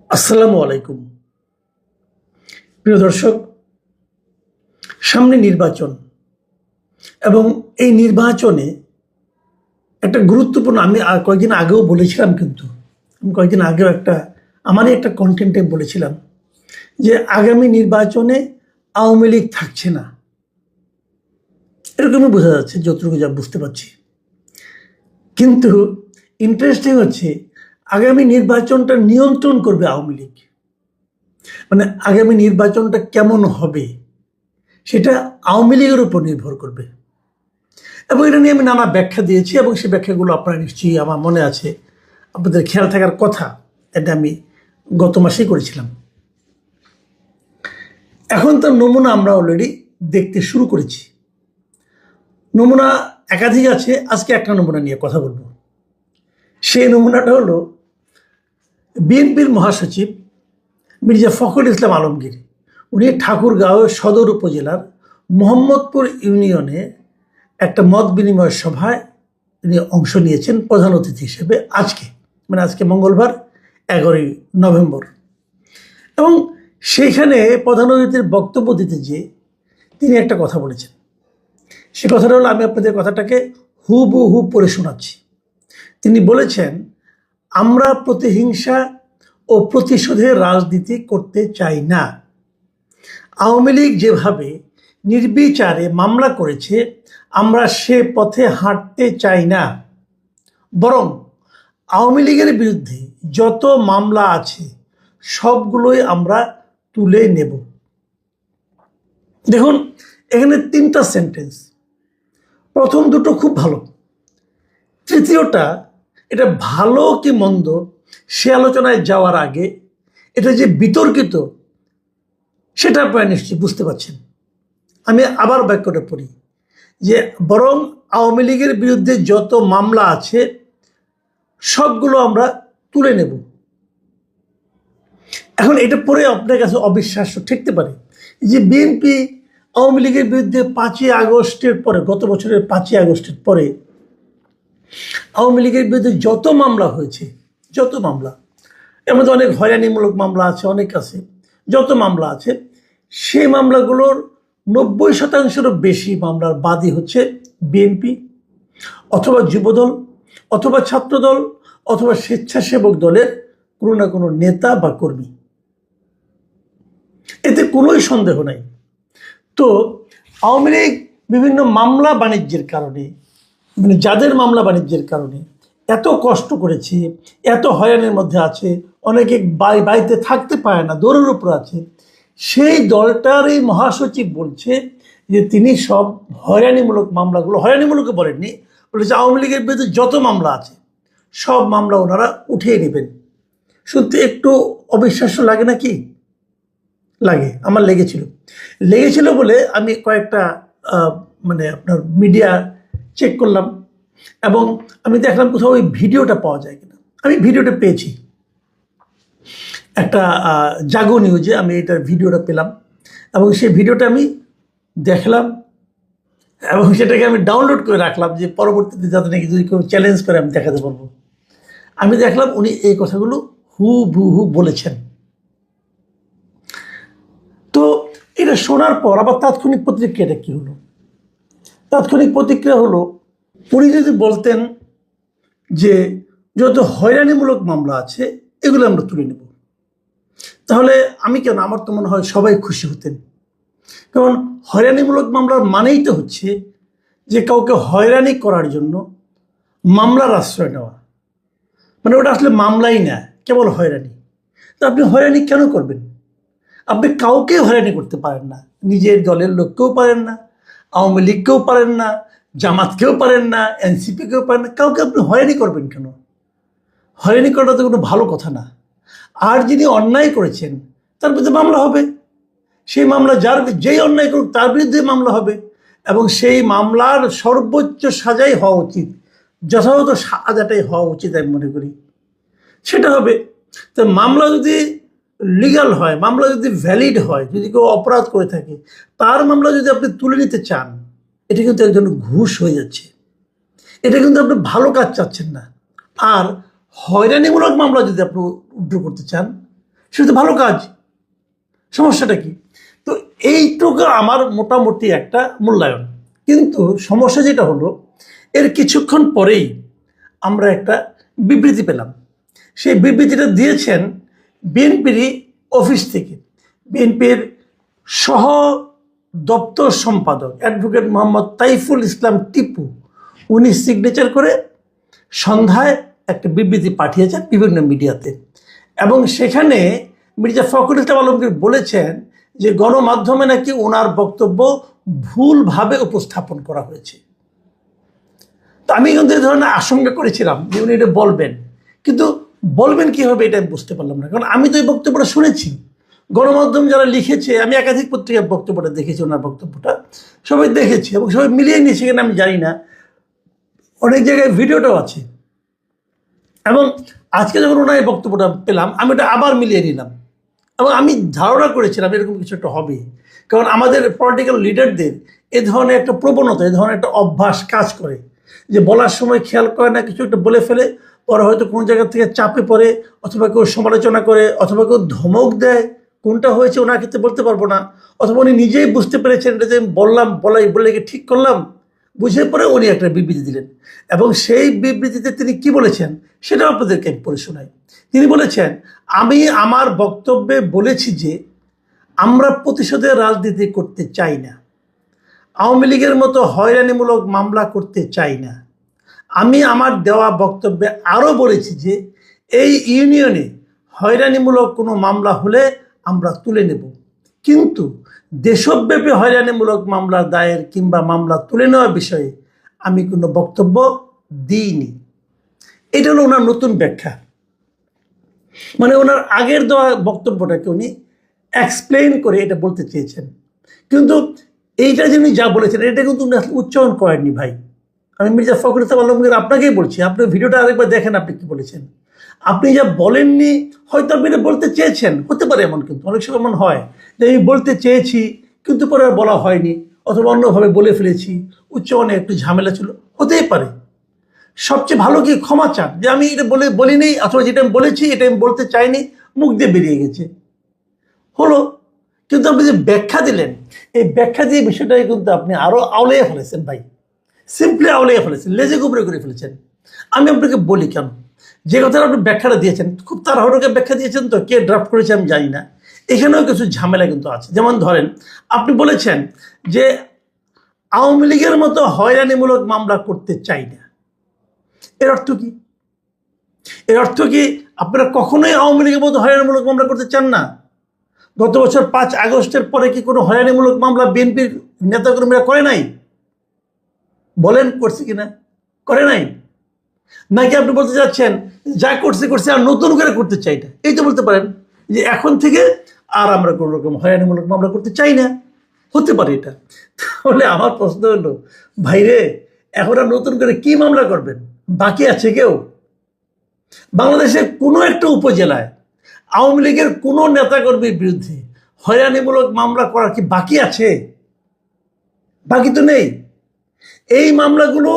আসসালামু আলাইকুম। প্রিয় দর্শক, সামনে নির্বাচন এবং এই নির্বাচনে একটা গুরুত্বপূর্ণ আমি কয়েকদিন আগেও বলেছিলাম, কিন্তু আমি কয়েকদিন আগেও আমারই একটা কন্টেন্টে বলেছিলাম যে আগামী নির্বাচনে আওয়ামী লীগ থাকছে না, এরকমই বোঝা যাচ্ছে যতটুকু যা বুঝতে পারছি। কিন্তু ইন্টারেস্টিং হচ্ছে, আগামী নির্বাচনটা নিয়ন্ত্রণ করবে আওয়ামী লীগ। মানে আগামী নির্বাচনটা কেমন হবে সেটা আওয়ামী লীগের উপর নির্ভর করবে। এবং এটা নিয়ে আমি নানা ব্যাখ্যা দিয়েছি এবং সেই ব্যাখ্যাগুলো আপনারা নিশ্চয়ই, আমার মনে আছে, আপনাদের খেয়াল থাকার কথা। এটা আমি গত মাসেই করেছিলাম। এখন তার নমুনা আমরা অলরেডি দেখতে শুরু করেছি। নমুনা একাধিক আছে, আজকে একটা নমুনা নিয়ে কথা বলবো। সেই নমুনাটা হলো বিএনপির মহাসচিব মির্জা ফখরুল ইসলাম আলমগীর। উনি ঠাকুরগাঁও সদর উপজেলার মোহাম্মদপুর ইউনিয়নে একটা মত বিনিময় সভায় তিনি অংশ নিয়েছেন প্রধান অতিথি হিসেবে আজকে মঙ্গলবার 11ই নভেম্বর। এবং সেইখানে প্রধান অতিথির বক্তব্য দিতে গিয়ে তিনি একটা কথা বলেছেন। সে কথাটা হলো, আমি আপনাদের কথাটাকে হুবহু পড়ে শোনাচ্ছি। তিনি বলেছেন, আমরা প্রতিহিংসা ও প্রতিশোধের রাজনীতি করতে চাই না। আওয়ামী লীগ যেভাবে নির্বিচারে মামলা করেছে, আমরা সে পথে হাঁটতে চাই না। বরং আওয়ামী লীগের বিরুদ্ধে যত মামলা আছে সবগুলোই আমরা তুলে নেব। দেখুন, এখানে 3টা সেন্টেন্স। প্রথম দুটো খুব ভালো, তৃতীয়টা, এটা ভালো কি মন্দ সে আলোচনায় যাওয়ার আগে এটা যে বিতর্কিত সেটা আপনারা নিশ্চয়ই বুঝতে পারছেন। আমি আবার বাক্যটা পড়ি, যে বরং আওয়ামী লীগের বিরুদ্ধে যত মামলা আছে সবগুলো আমরা তুলে নেব। এখন এটা পড়ে আপনার কাছে অবিশ্বাস্য ঠেকতে পারে যে বিএনপি আওয়ামী লীগের বিরুদ্ধে 5ই আগস্টের পরে, গত বছরের 5ই আগস্টের পরে আওয়ামী লীগের বিরুদ্ধে যত মামলা হয়েছে, যত মামলা, এর মধ্যে অনেক হয়রানিমূলক মামলা আছে, অনেক আছে, যত মামলা আছে সেই মামলাগুলোর 90%-এরও বেশি মামলার বাদী হচ্ছে বিএনপি অথবা যুবদল অথবা ছাত্রদল অথবা স্বেচ্ছাসেবক দলের কোনো না কোনো নেতা বা কর্মী। এতে কোনোই সন্দেহ নাই। তো আওয়ামী লীগ বিভিন্ন মামলা বাণিজ্যের কারণে, মানে যাদের মামলা বাণিজ্যের কারণে এত কষ্ট করেছে, এত হয়রানির মধ্যে আছে, অনেকে বাড়িতে থাকতে পারে না, দৌড়ের উপর আছে, সেই দলটার এই মহাসচিব বলছে যে তিনি সব হয়রানিমূলক মামলাগুলো, হয়রানিমূলক বলেননি, বলেছে আওয়ামী লীগের বিরুদ্ধে যত মামলা আছে সব মামলা ওনারা উঠিয়ে নেবেন। শুনতে একটু অবিশ্বাস্য লাগে না? কি লাগে? আমার লেগেছিল বলে আমি কয়েকটা মানে আপনার মিডিয়া চেক করলাম এবং আমি দেখলাম কোথাও ওই ভিডিওটা পাওয়া যায় কিনা। আমি ভিডিওটা পেয়েছি, একটা জাগো নিউজে আমি এটার ভিডিওটা পেলাম এবং সেই ভিডিওটা আমি দেখলাম এবং সেটাকে আমি ডাউনলোড করে রাখলাম, যে পরবর্তীতে যাতে নাকি যদি কেউ চ্যালেঞ্জ করে আমি দেখাতে পারবো। আমি দেখলাম উনি এই কথাগুলো হুবহু বলেছেন। তো এটা শোনার পর আবার তাৎক্ষণিক প্রতিক্রিয়াটা কী হলো? তাৎক্ষণিক প্রতিক্রিয়া হলো, উনি যদি বলতেন যে যত হয়রানিমূলক মামলা আছে এগুলো আমরা তুলে নেব, তাহলে আমি কেন, আমার তো মনে হয় সবাই খুশি হতেন। কারণ হয়রানিমূলক মামলার মানেই তো হচ্ছে যে কাউকে হয়রানি করার জন্য মামলার আশ্রয় নেওয়া। মানে ওটা আসলে মামলাই না, কেবল হয়রানি। তো আপনি হয়রানি কেন করবেন? আপনি কাউকে হয়রানি করতে পারেন না, নিজের দলের লোককেও পারেন না, আওয়ামী লীগকেও পারেন না, জামাতকেও পারেন না, এনসিপিকেও পারেন না, কাউকে আপনি হয়রানি করবেন কেন? হয়রানি করাটা তো কোনো ভালো কথা না। আর যিনি অন্যায় করেছেন তার বিরুদ্ধে মামলা হবে, সেই মামলা যেই অন্যায় করুক তার বিরুদ্ধে মামলা হবে এবং সেই মামলার সর্বোচ্চ সাজাই হওয়া উচিত, যথাযথ সাজাটাই হওয়া উচিত আমি মনে করি, সেটা হবে। তো মামলা যদি লিগাল হয়, মামলা যদি ভ্যালিড হয়, যদি কেউ অপরাধ করে থাকে তার মামলা যদি আপনি তুলে নিতে চান, এটা কিন্তু একজন ঘুষ হয়ে যাচ্ছে, এটা কিন্তু আপনি ভালো কাজ চাচ্ছেন না। আর হয়রানিমূলক মামলা যদি আপনি উদ্ধার করতে চান, সেটা তো ভালো কাজ, সমস্যাটা কি? তো এইটুকু আমার মোটামুটি একটা মূল্যায়ন। কিন্তু সমস্যা যেটা হলো, এর কিছুক্ষণ পরেই আমরা একটা বিবৃতি পেলাম। সেই বিবৃতিটা দিয়েছেন বিএনপির অফিস থেকে। বিএনপির সহ দপ্তর সম্পাদক অ্যাডভোকেট মোহাম্মদ তাইফুল ইসলাম টিপু, উনি সিগনেচার করে সন্ধ্যায় একটা বিবৃতি পাঠিয়েছেন বিভিন্ন মিডিয়াতে। এবং সেখানে মির্জা ফখরুল ইসলাম আলমগীর বলেছেন যে গণমাধ্যমে নাকি ওনার বক্তব্য ভুলভাবে উপস্থাপন করা হয়েছে। তো আমি কিন্তু এই ধরনের আশঙ্কা করেছিলাম যে উনি এটা বলবেন, কিন্তু বলবেন কীভাবে এটা আমি বুঝতে পারলাম না। কারণ আমি তো এই বক্তব্যটা শুনেছি, গণমাধ্যম যারা লিখেছে, আমি একাধিক পত্রিকার বক্তব্যটা দেখেছি, ওনার বক্তব্যটা সবাই দেখেছি এবং সবাই মিলিয়ে নিয়েছে কিনা আমি জানি না, অনেক জায়গায় ভিডিওটাও আছে। এবং আজকে যখন ওনার এই বক্তব্যটা পেলাম, আমি এটা আবার মিলিয়ে নিলাম এবং আমি ধারণা করেছিলাম এরকম কিছু একটা হবে। কারণ আমাদের পলিটিক্যাল লিডারদের এ ধরনের একটা প্রবণতা, এ ধরনের একটা অভ্যাস কাজ করে যে বলার সময় খেয়াল করে না, কিছু একটা বলে ফেলে, পরে হয়তো কোনো জায়গা থেকে চাপে পড়ে, অথবা কেউ সমালোচনা করে, অথবা কেউ ধমক দেয়। কোনটা হয়েছে ওনার ক্ষেত্রে বলতে পারবো না, অথবা উনি নিজেই বুঝতে পেরেছেন এটা যে বললাম, বলে ঠিক করলাম, বুঝে পরে উনি একটা বিবৃতি দিলেন। এবং সেই বিবৃতিতে তিনি কি বলেছেন সেটাও আপনাদেরকে আমি পড়ে শোনাই। তিনি বলেছেন, আমি আমার বক্তব্যে বলেছি যে আমরা প্রতিশোধের রাজনীতি করতে চাই না, আওয়ামী লীগের মতো হয়রানিমূলক মামলা করতে চাই না। আমি আমার দেওয়া বক্তব্যে আরও বলেছি যে এই ইউনিয়নে হয়রানিমূলক কোনো মামলা হলে আমরা তুলে নেব, কিন্তু দেশব্যাপী হয়রানিমূলক মামলা দায়ের কিংবা মামলা তুলে নেওয়ার বিষয়ে আমি কোনো বক্তব্য দিইনি। এটা হলো ওনার নতুন ব্যাখ্যা। মানে ওনার আগের দেওয়া বক্তব্যটাকে উনি এক্সপ্লেইন করে এটা বলতে চেয়েছেন, কিন্তু এইটা যিনি যা বলেছেন এটা কিন্তু উনি আসলে উচ্চারণ করেননি ভাই। আমি মির্জা ফখরুল ইসলাম আলমগীর আপনাকেই বলছি, আপনি ভিডিওটা আরেকবার দেখেন, আপনি কি বলেছেন। আপনি যা বলেননি হয়তো আপনি এটা বলতে চেয়েছেন, হতে পারে এমন, কিন্তু অনেক সময় এমন হয় যে আমি বলতে চেয়েছি কিন্তু পরে আর বলা হয়নি, অথবা অন্যভাবে বলে ফেলেছি, উচ্চারণে একটু ঝামেলা ছিল, হতেই পারে। সবচেয়ে ভালো কি ক্ষমা চান যে আমি এটা বলিনি, অথবা যেটা আমি বলেছি এটা আমি বলতে চাইনি, মুখ দিয়ে বেরিয়ে গেছে, হলো। কিন্তু আপনি যে ব্যাখ্যা দিলেন, এই ব্যাখ্যা দিয়ে বিষয়টাকে কিন্তু আপনি আরও আউলাইয়া ফেলেছেন ভাই, সিম্পলি আউলাইয়া ফেলেছেন, লেজে গুবরে করে ফেলেছেন। আমি আপনাকে বলি কেন, যে কথাটা আপনি ব্যাখ্যাটা দিয়েছেন খুব তাড়াহুড়োকে ব্যাখ্যা দিয়েছেন, তো কে ড্রাফট করেছে আমি জানি না, এখানেও কিছু ঝামেলা কিন্তু আছে। যেমন ধরেন, আপনি বলেছেন যে আওয়ামী লীগের মতো হয়রানিমূলক মামলা করতে চাই না। এর অর্থ কি? এর অর্থ কি আপনারা কখনোই আওয়ামী লীগের মতো হয়রানিমূলক মামলা করতে চান না? গত বছর 5 আগস্টের পরে কি কোনো হয়রানিমূলক মামলা বিএনপির নেতাকর্মীরা করে নাই? বলেন করছে কিনা? করে নাই। নাকি আপনি বলতে চাচ্ছেন যা করছে আর নতুন করে করতে চাই না? এই তো বলতে পারেন যে এখন থেকে আর আমরা কোনো রকম হয়রানিমূলক মামলা করতে চাই না, হতে পারে এটা। তাহলে আমার প্রশ্ন হলো, ভাইরে, এখন আর নতুন করে কি মামলা করবেন? বাকি আছে কেউ? বাংলাদেশের কোনো একটা উপজেলায় আওয়ামী লীগের কোনো নেতাকর্মীর বিরুদ্ধে হয়রানিমূলক মামলা করার কি বাকি আছে? বাকি তো নেই। এই মামলাগুলো